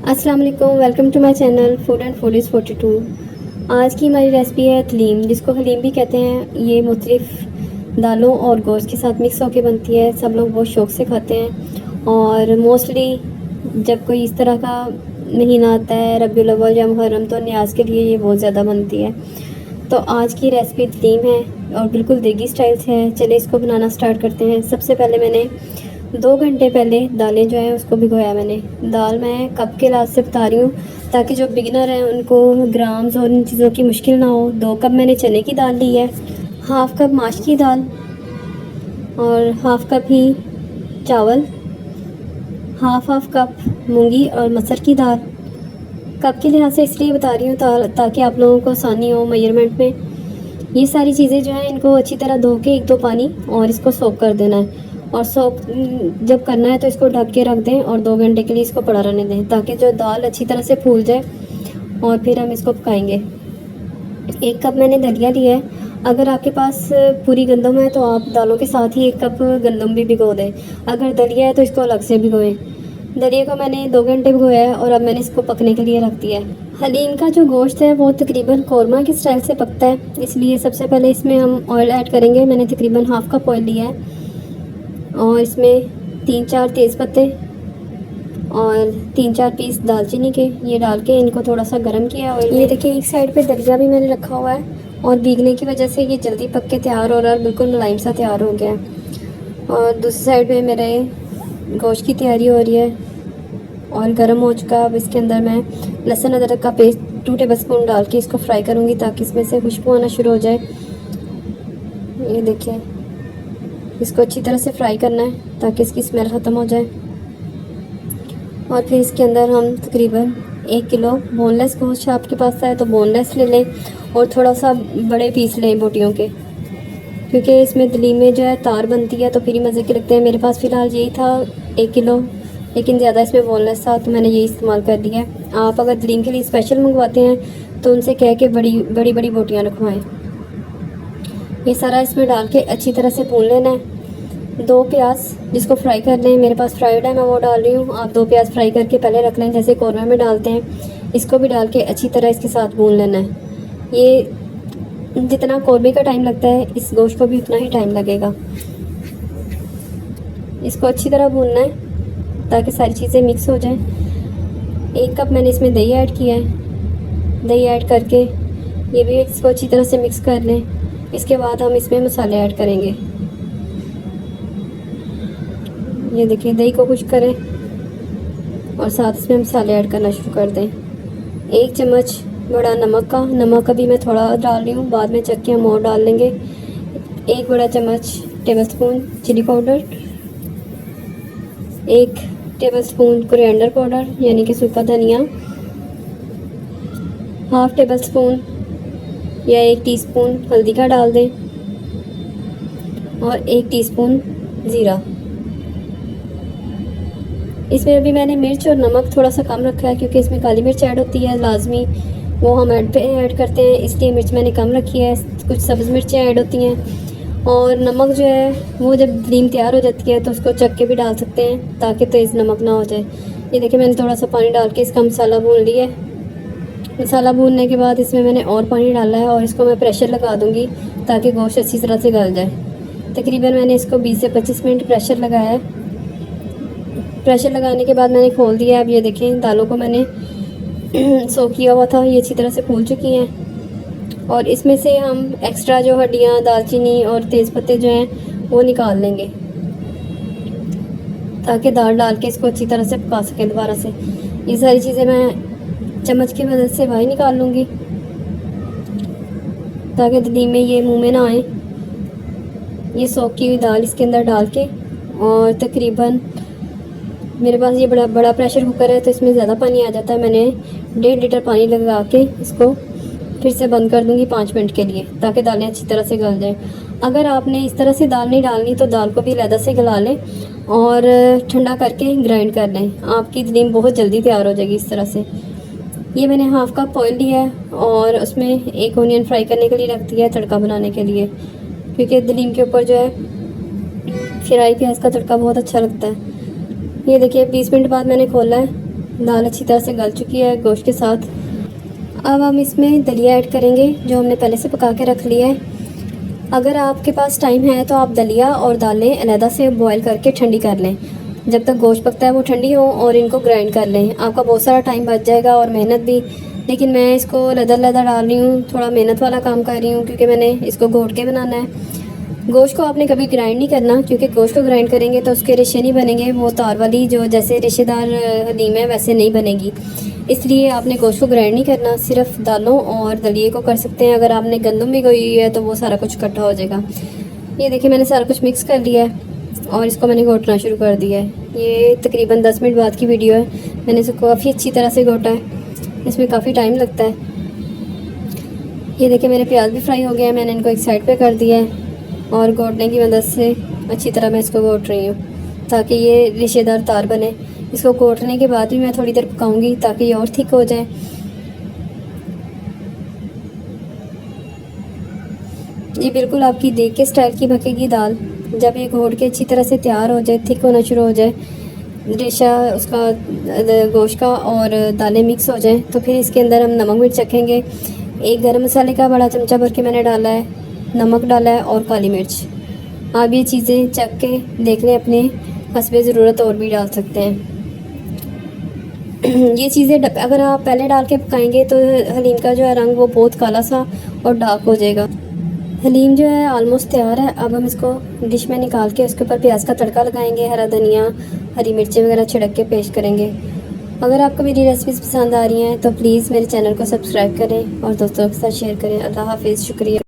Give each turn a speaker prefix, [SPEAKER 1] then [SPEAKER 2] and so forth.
[SPEAKER 1] अस्सलाम वालेकुम, welcome to my channel food and food is 42। आज की हमारी रेसिपी है हलीम, जिसको हलीम भी कहते हैं। ये मुख्तलिफ़ दालों और गोश्त के साथ मिक्स होकर बनती है। सब लोग बहुत शौक़ से खाते हैं और मोस्टली जब कोई इस तरह का महीना आता है, रबीउल अव्वल या मुहर्रम, तो न्याज के लिए ये बहुत ज़्यादा बनती है। तो आज की रेसिपी हलीम है और बिल्कुल देगी स्टाइल से है। चलिए इसको बनाना स्टार्ट करते हैं। सबसे पहले मैंने 2 घंटे पहले दालें जो हैं उसको भिगोया मैंने। दाल मैं कप के लास्ट से बता रही हूँ ताकि जो बिगिनर हैं उनको ग्राम्स और इन चीज़ों की मुश्किल ना हो। 2 कप मैंने चने की दाल ली है, हाफ़ कप माश की दाल और हाफ़ कप ही चावल, हाफ़ कप मूंगी और मसर की दाल। कप के लिहाज से इसलिए बता रही हूँ ताकि आप लोगों को आसानी हो मेजरमेंट में। ये सारी चीज़ें जो हैं इनको अच्छी तरह धो के 1-2 पानी और इसको सोक कर देना है। और सोक जब करना है तो इसको ढक के रख दें और 2 घंटे के लिए इसको पड़ा रहने दें ताकि जो दाल अच्छी तरह से फूल जाए और फिर हम इसको पकाएंगे। 1 कप मैंने दलिया लिया है। अगर आपके पास पूरी गंदम है तो आप दालों के साथ ही 1 कप गंदम भी भिगो दें। अगर दलिया है तो इसको अलग से भिगोएं। दलिया को मैंने 2 घंटे भिगोया है और अब मैंने इसको पकने के लिए रख दिया है। हलीम का जो गोश्त है वो तकरीबन कौरमा के स्टाइल से पकता है, इसलिए सबसे पहले इसमें हम ऑयल ऐड करेंगे। मैंने तकरीबन हाफ़ कप ऑयल लिया है और इसमें 3-4 तेज़ पत्ते और 3-4 पीस दालचीनी के ये डाल के इनको थोड़ा सा गर्म किया। और ये देखिए एक साइड पे दलिया भी मैंने रखा हुआ है और भीगने की वजह से ये जल्दी पक के तैयार हो रहा है, बिल्कुल मुलायम सा तैयार हो गया है। और दूसरी साइड पे मेरे गोश्त की तैयारी हो रही है और गर्म हो चुका। अब इसके अंदर मैं लहसुन अदरक का पेस्ट 2 टेबलस्पून डाल के इसको फ्राई करूँगी ताकि इसमें से खुशबू आना शुरू हो जाए। ये देखिए इसको अच्छी तरह से फ्राई करना है ताकि इसकी स्मेल ख़त्म हो जाए। और फिर इसके अंदर हम तकरीबन 1 किलो बोनलेस गोश्त आपके पास है तो बोनलेस ले लें और थोड़ा सा बड़े पीस लें बोटियों के, क्योंकि इसमें दलीम में जो है तार बनती है तो फिर ही मज़े के लगते हैं। मेरे पास फ़िलहाल यही था 1 किलो, लेकिन ज़्यादा इसमें बोनलेस था तो मैंने यही इस्तेमाल कर दिया है। आप अगर दलीम के लिए स्पेशल मंगवाते हैं तो उनसे कह के बड़ी बड़ी बोटियाँ रखवाएँ। ये सारा इसमें डाल के अच्छी तरह से भून लेना है। 2 प्याज जिसको फ्राई कर लें, मेरे पास फ्राइड है मैं वो डाल रही हूँ। आप 2 प्याज फ्राई करके पहले रख लें जैसे कौरमा में डालते हैं। इसको भी डाल के अच्छी तरह इसके साथ भून लेना है। ये जितना कौरमे का टाइम लगता है इस गोश्त को भी उतना ही टाइम लगेगा। इसको अच्छी तरह भूनना है ताकि सारी चीज़ें मिक्स हो जाएं। 1 कप मैंने इसमें दही ऐड किया है। दही ऐड करके ये भी इसको अच्छी तरह से मिक्स कर लें। इसके बाद हम इसमें मसाले ऐड करेंगे। ये देखिए दही को खुश करें और साथ इसमें मसाले ऐड करना शुरू कर दें। 1 चम्मच बड़ा नमक का भी मैं थोड़ा डाल रही हूँ, बाद में चख के हम और डाल लेंगे। 1 बड़ा चम्मच tablespoon chilli powder, 1 tablespoon coriander powder यानी कि सूखा धनिया, हाफ़ टेबलस्पून या 1 टीस्पून हल्दी का डाल दें और 1 टीस्पून ज़ीरा। इसमें अभी मैंने मिर्च और नमक थोड़ा सा कम रखा है क्योंकि इसमें काली मिर्च ऐड होती है लाजमी, वो हम ऐड करते हैं, इसलिए मिर्च मैंने कम रखी है। कुछ सब्ज़ मिर्चें ऐड होती हैं और नमक जो है वो जब दलीम तैयार हो जाती है तो उसको चख के भी डाल सकते हैं ताकि तेज़ नमक ना हो जाए। ये देखिए मैंने थोड़ा सा पानी डाल के इसका मसाला भून लिया है। मसाला भूनने के बाद इसमें मैंने और पानी डाला है और इसको मैं प्रेशर लगा दूंगी ताकि गोश्त अच्छी तरह से गल जाए। तकरीबन मैंने इसको 20 से 25 मिनट प्रेशर लगाया है। प्रेशर लगाने के बाद मैंने खोल दिया। अब ये देखें दालों को मैंने सोक किया हुआ था, ये अच्छी तरह से फूल चुकी हैं और इसमें से हम एक्स्ट्रा जो हड्डियाँ, दालचीनी और तेज़पत्ते जो हैं वो निकाल लेंगे ताकि दाल डाल के इसको अच्छी तरह से पका सकें दोबारा से। ये सारी चीज़ें मैं चम्मच की मदद से बाहर निकाल लूँगी ताकि दलीम में ये मुंह में ना आए। ये सोक की हुई दाल इसके अंदर डाल के और तकरीबन मेरे पास ये बड़ा प्रेशर कुकर है तो इसमें ज़्यादा पानी आ जाता है। मैंने 1.5 लीटर पानी लगा के इसको फिर से बंद कर दूँगी 5 मिनट के लिए ताकि दालें अच्छी तरह से गल जाएँ। अगर आपने इस तरह से दाल नहीं डालनी तो दाल को भी अलग से गला लें और ठंडा करके ग्राइंड कर लें। आपकी दलीम बहुत जल्दी तैयार हो जाएगी इस तरह से। ये मैंने हाफ़ कप ऑयल लिया है और उसमें 1 ऑनियन फ्राई करने के लिए रख दिया है तड़का बनाने के लिए, क्योंकि दलीम के ऊपर जो है फ्राई प्याज का तड़का बहुत अच्छा लगता है। ये देखिए 20 मिनट बाद मैंने खोला है, दाल अच्छी तरह से गल चुकी है गोश्त के साथ। अब हम इसमें दलिया ऐड करेंगे जो हमने पहले से पका के रख लिया है। अगर आपके पास टाइम है तो आप दलिया और दालें अलहदा से बॉईल करके ठंडी कर लें। जब तक गोश्त पकता है वो ठंडी हो और इनको ग्राइंड कर लें। आपका बहुत सारा टाइम बच जाएगा और मेहनत भी। लेकिन मैं इसको लदा डाल रही हूँ, थोड़ा मेहनत वाला काम कर रही हूँ क्योंकि मैंने इसको घोट के बनाना है। गोश्त को आपने कभी ग्राइंड नहीं करना क्योंकि गोश्त को ग्राइंड करेंगे तो उसके रेशे नहीं बनेंगे, वो तार वाली जो जैसे रेशेदार हलीम है वैसे नहीं बनेगी। इसलिए आपने गोश्त को ग्राइंड नहीं करना, सिर्फ दालों और दलिए को कर सकते हैं। अगर आपने गंदम भी गोई है तो वो सारा कुछ इकट्ठा हो जाएगा। ये देखिए मैंने सारा कुछ मिक्स कर लिया है और इसको मैंने घोटना शुरू कर दिया है। ये तकरीबन 10 मिनट बाद की वीडियो है। मैंने इसको काफ़ी अच्छी तरह से घोटा है, इसमें काफ़ी टाइम लगता है। ये देखिए मेरे प्याज भी फ्राई हो गए हैं, मैंने इनको एक साइड पे कर दिया है और घोटने की मदद से अच्छी तरह मैं इसको घोट रही हूँ ताकि ये रेशेदार तार बने। इसको घोटने के बाद भी मैं थोड़ी देर पकाऊंगी ताकि ये और थिक हो जाए। ये बिल्कुल आपकी देख के स्टाइल की पकेगी दाल। जब ये घोट के अच्छी तरह से तैयार हो जाए, थिक होना शुरू हो जाए, रेशा उसका गोश्त का और दालें मिक्स हो जाए, तो फिर इसके अंदर हम नमक मिर्च रखेंगे। एक गरम मसाले का बड़ा चमचा भर के मैंने डाला है, नमक डाला है और काली मिर्च। आप ये चीज़ें चख के देख लें, अपने हस्बे ज़रूरत और भी डाल सकते हैं। ये चीज़ें अगर आप पहले डाल के पकाएंगे तो हलीम का जो है रंग वो बहुत काला सा और डार्क हो जाएगा। हलीम जो है ऑलमोस्ट तैयार है। अब हम इसको डिश में निकाल के उसके ऊपर प्याज का तड़का लगाएंगे, हरा धनिया, हरी मिर्चें वगैरह छिड़क के पेश करेंगे। अगर आपको मेरी रेसिपीज़ पसंद आ रही हैं तो प्लीज़ मेरे चैनल को सब्सक्राइब करें और दोस्तों के साथ शेयर करें। अल्लाह हाफिज़, शुक्रिया।